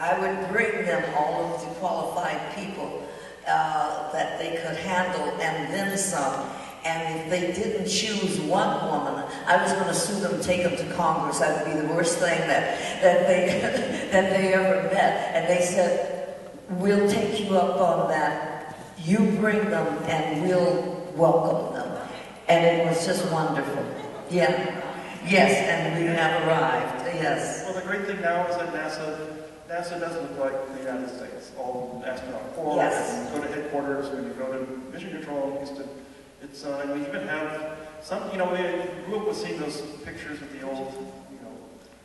I would bring them all of the qualified people that they could handle and then some. And if they didn't choose one woman, I was going to sue them and take them to Congress. That would be the worst thing that they ever met. And they said, we'll take you up on that. You bring them and we'll welcome them. And it was just wonderful. Yeah. Yes, and we have arrived. Yes. Well, the great thing now is that NASA doesn't look like the United States. All astronaut corps, yes. And you go to headquarters, when you go to mission control, it's we even have some, we grew up with seeing those pictures of the old,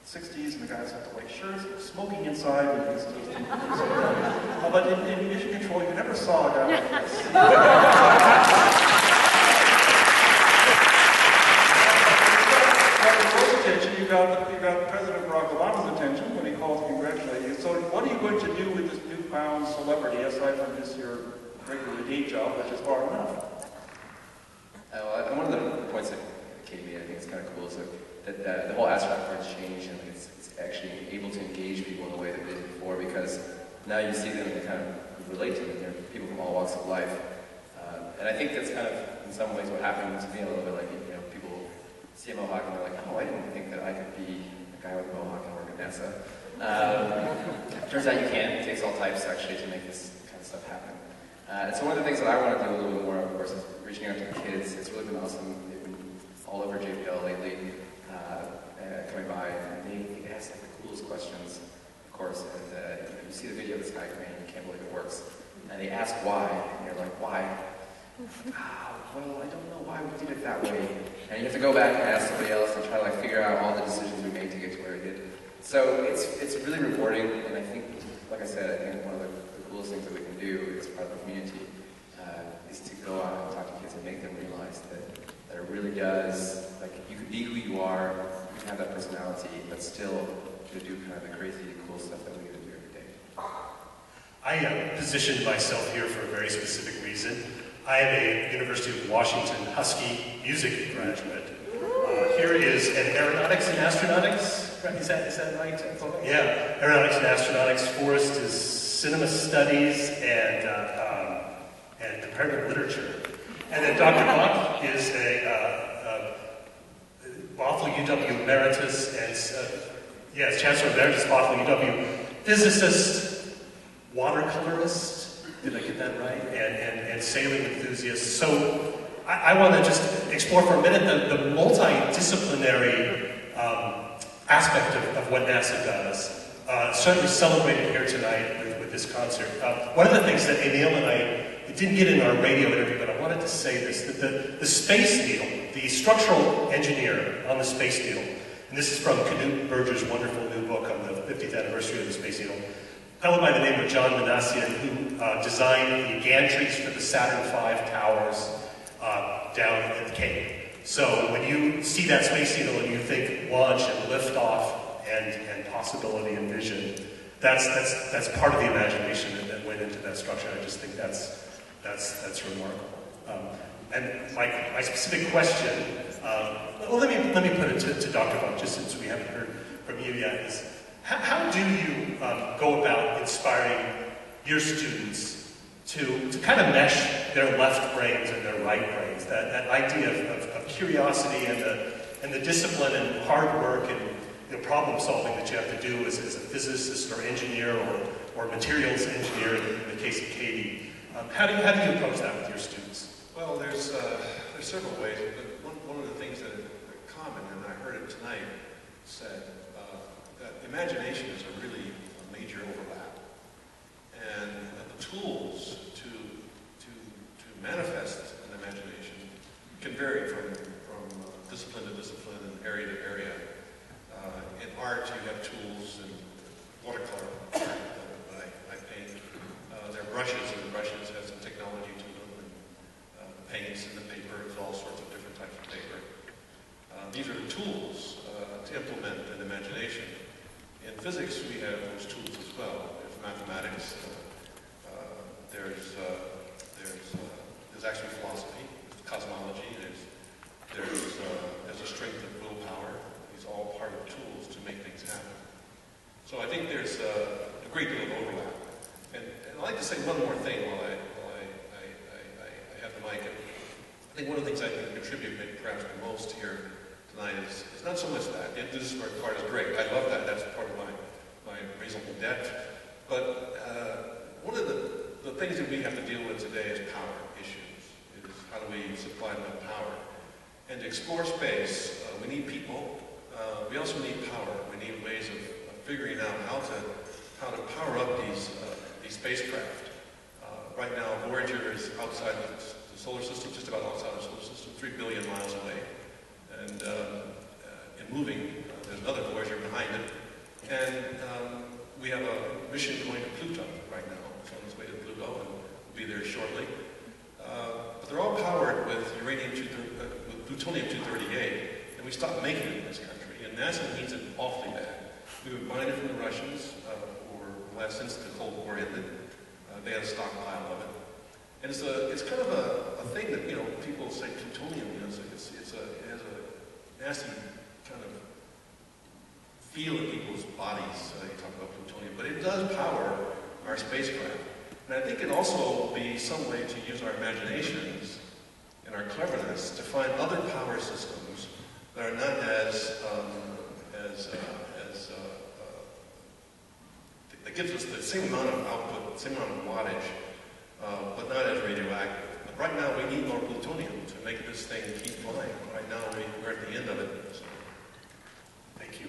60s, and the guys have to wear shirts, smoking inside, and things like that. But in mission control, you never saw a guy like this. You got President Barack Obama's attention when he calls to congratulate you. So what are you going to do with this newfound celebrity, aside from just your regular day job, which is far enough? One of the points that Katie made, I think is kind of cool, is that the whole astronaut part has changed, and it's actually able to engage people in a way that they did before, because now you see them and they kind of relate to them. They're people from all walks of life. And I think that's kind of, in some ways, what happened to me a little bit, like, people see a mohawk and they're like, oh, I didn't think that I could be a guy with a mohawk and work at NASA. Turns out you can. It takes all types, actually, to make this kind of stuff happen. And so one of the things that I want to do a little bit more of course, is reaching out to the kids. It's really been awesome. They've been all over JPL lately, coming by, and they ask like the coolest questions, of course. And you see the video of the sky crane, you can't believe it works. And they ask why, and you're like, why? Well, I don't know why we did it that way. And you have to go back and ask somebody else and try to figure out all the decisions we made to get to where we did. So it's really rewarding, and I think, like I said, I think one of the coolest things that we can do as part of the community is to go out and talk to kids and make them realize that it really does, like, you can be who you are, you can have that personality, but still do kind of the crazy, cool stuff that we get to do every day. I positioned myself here for a very specific reason. I am a University of Washington Husky music graduate. Here is an aeronautics and astronautics, right? Is that right? Yeah, aeronautics and astronautics. Forrest is cinema studies and comparative literature. And then Dr. Bach is a Bothell UW emeritus and Chancellor Emeritus Bothell UW physicist, watercolorist. Did I get that right? And sailing enthusiast. So I want to just explore for a minute the multidisciplinary aspect of what NASA does. Certainly celebrated here tonight with this concert. One of the things that Emil and I didn't get in our radio interview, but I wanted to say this, that the Space Needle, the structural engineer on the Space Needle, and this is from Knut Berger's wonderful new book on the 50th anniversary of the Space Needle, a fellow by the name of John Manassian, who designed the gantries for the Saturn V towers down at the Cape. So when you see that Space Needle and you think launch and liftoff and possibility and vision, that's part of the imagination that went into that structure. I just think that's remarkable. And my specific question, well, let me put it to Dr. Buck, just since we haven't heard from you yet, is how do you go about inspiring your students to kind of mesh their left brains and their right brains, that idea of curiosity and the discipline and hard work and problem solving that you have to do as a physicist or engineer or materials engineer in the case of Katie. How do you approach that with your students? Well, there's several ways, but one of the things that are common, and I heard it tonight, said that imagination is a really major overlap, and the tools to manifest an imagination can vary from discipline to discipline and area to area. In art, you have tools in watercolor art that I paint. There are brushes, and the brushes have some technology to them, and the paints and the paper, there's all sorts of different types of paper. These are the tools to implement an imagination. In physics, we have those tools as well. There's mathematics, there's actually philosophy, there's cosmology, there's a strength of willpower. These are all part of tools to make things happen. So I think there's a great great deal of overlap. And I'd like to say one more thing while I have the mic. I think one of the things I can contribute maybe perhaps the most here tonight is not so much that. The interdisciplinary part is great. I love that. That's part of my reasonable debt. But one of the things that we have to deal with today is power issues. Is how do we supply enough power? And to explore space, we need people. We also need power. We need ways of figuring out how to power up these spacecraft. Right now, Voyager is outside the solar system, just about outside the solar system, 3 billion miles away. And moving, there's another Voyager behind it. And we have a mission going to Pluto right now. It's on its way to Pluto and will be there shortly. But they're all powered with plutonium-238, and we stopped making it in this country. And NASA needs it awfully bad. We were buying it from the Russians since the Cold War ended. They had a stockpile of it. And it's kind of a thing that, people say plutonium, it has a nasty kind of feel in people's bodies. You talk about plutonium, but it does power our spacecraft. And I think it also be some way to use our imaginations and our cleverness to find other power systems that are not that gives us the same amount of output, the same amount of wattage, but not as radioactive. But right now we need more plutonium to make this thing keep flying. Right now we're at the end of it. So. Thank you.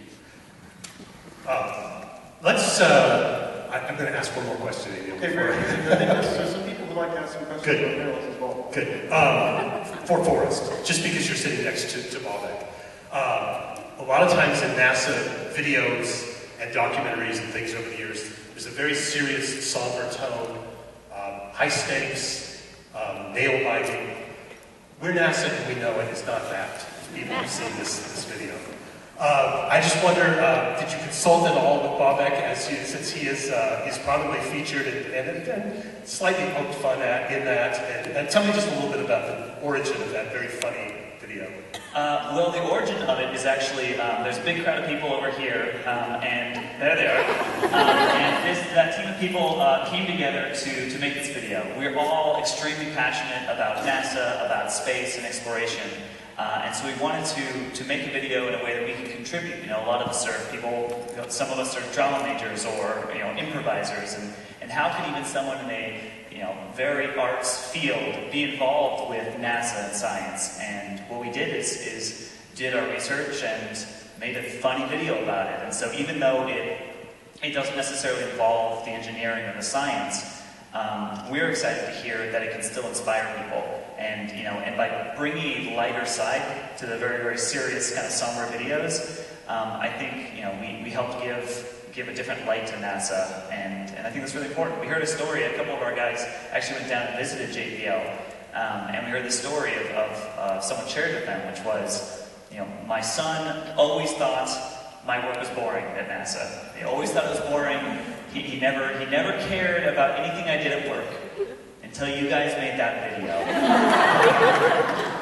I'm going to ask one more question. Okay, very good. I think there's some people who like to ask some questions Good. about panels as well. Good. For Forrest, just because you're sitting next to Balbec. A lot of times in NASA videos and documentaries and things over the years, there's a very serious, somber tone, high stakes, nail biting. We're NASA and we know it is not that. People have seen this video. I just wonder, did you consult at all with Balbec since he is he's probably featured and slightly poked fun in that? And tell me just a little bit about the origin of that very funny video. Well, the origin of it is actually, there's a big crowd of people over here, and there they are. And that team of people came together to make this video. We're all extremely passionate about NASA, about space and exploration. And so we wanted to make a video in a way that we can contribute. A lot of us are people, some of us are drama majors or improvisers, and how can even someone in a very arts field be involved with NASA and science? And what we did is did our research and made a funny video about it. And so even though it doesn't necessarily involve the engineering or the science, we're excited to hear that it can still inspire people. And by bringing a lighter side to the very, very serious kind of somber videos, I think we helped give a different light to NASA, and I think that's really important. We heard a story. A couple of our guys actually went down and visited JPL, and we heard the story of someone shared with them, which was, my son always thought my work was boring at NASA. He always thought it was boring. He never cared about anything I did at work until you guys made that video.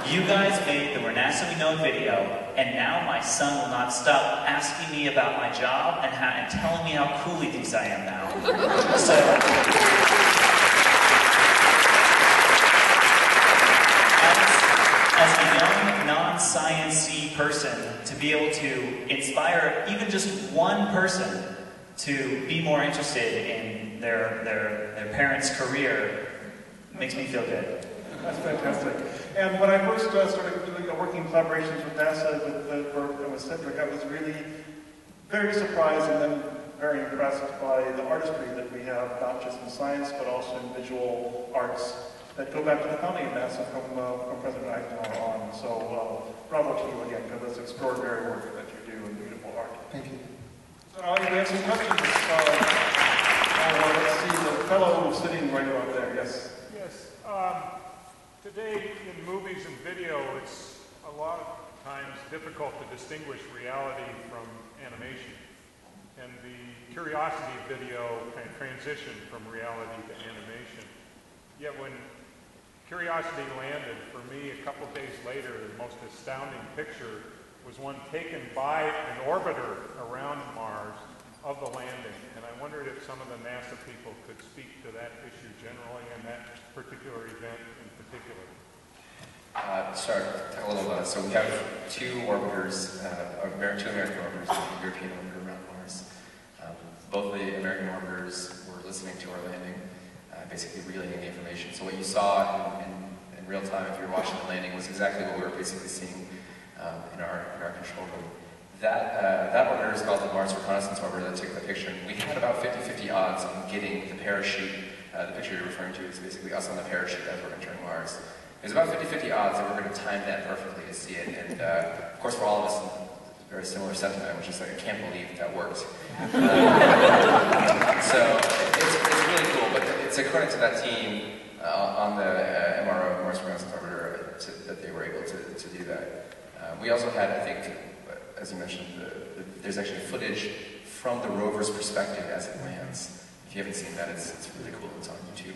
You guys made the We're NASA We Know video, and now my son will not stop asking me about my job and telling me how cool he thinks I am now. So, as a young, non-science-y person, to be able to inspire even just one person to be more interested in their parents' career makes me feel good. That's fantastic. And when I first started doing working collaborations with NASA, with Cedric, I was really very surprised and then very impressed by the artistry that we have, not just in science, but also in visual arts that go back to the founding of NASA from President Eisenhower on. So bravo to you again, because it's extraordinary work that you do and beautiful art. Thank you. So we have some questions. Let's see, the fellow sitting right around there, yes. Yes. Today in movies and video, it's a lot of times difficult to distinguish reality from animation. And the Curiosity video kind of transitioned from reality to animation. Yet when Curiosity landed, for me, a couple of days later, the most astounding picture was one taken by an orbiter around Mars of the landing. And I wondered if some of the NASA people could speak to that issue generally and that particular event in particular. Sure, talk a little about it. So we have two orbiters, two American orbiters and a European orbiter around Mars. Both the American orbiters were listening to our landing, basically relaying the information. So what you saw in real time, if you were watching the landing, was exactly what we were basically seeing in our control room. That orbiter is called the Mars Reconnaissance Orbiter that took the picture. And we had about 50-50 odds on getting the parachute. The picture you're referring to is basically us on the parachute as we're entering Mars. There's about 50-50 odds that we're going to time that perfectly to see it. And of course, for all of us, a very similar sentiment, which is like, I can't believe that worked. So it's really cool, but it's a credit to that team on the MRO, Mars Reconnaissance Orbiter, that they were able to do that. We also had, I think, as you mentioned, there's actually footage from the rover's perspective as it lands. If you haven't seen that, it's really cool. It's on YouTube.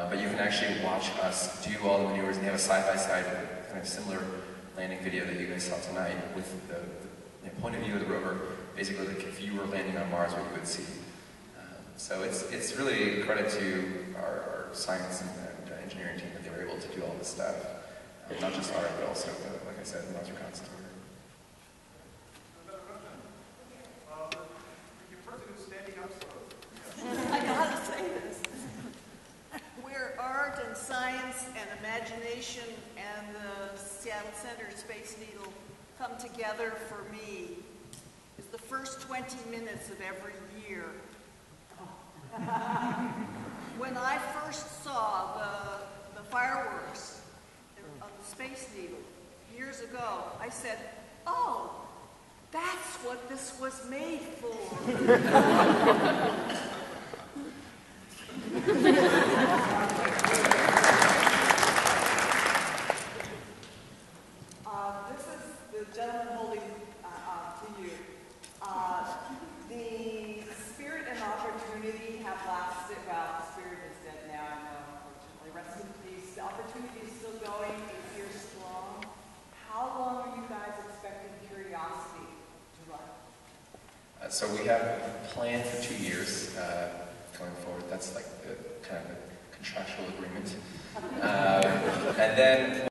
But you can actually watch us do all the maneuvers, and they have a side-by-side kind of similar landing video that you guys saw tonight with the point of view of the rover, basically like if you were landing on Mars, what you would see. So it's really a credit to our science and engineering team that they were able to do all this stuff. Not just ours, but also, like I said, the Mars Reconnaissance Orbiter. I gotta say this. Where art and science and imagination and the Seattle Center Space Needle come together for me is the first 20 minutes of every year. When I first saw the fireworks on the Space Needle years ago, I said, oh, that's what this was made for. This is the gentleman holding to you. The spirit and opportunity have lasted. Well, the spirit is dead now, I know, unfortunately. Rest in peace. The opportunity is still going, 8 years strong. How long are you guys expecting Curiosity to run? So we have planned for 2 years going forward. That's like the kind of the contractual agreement. And then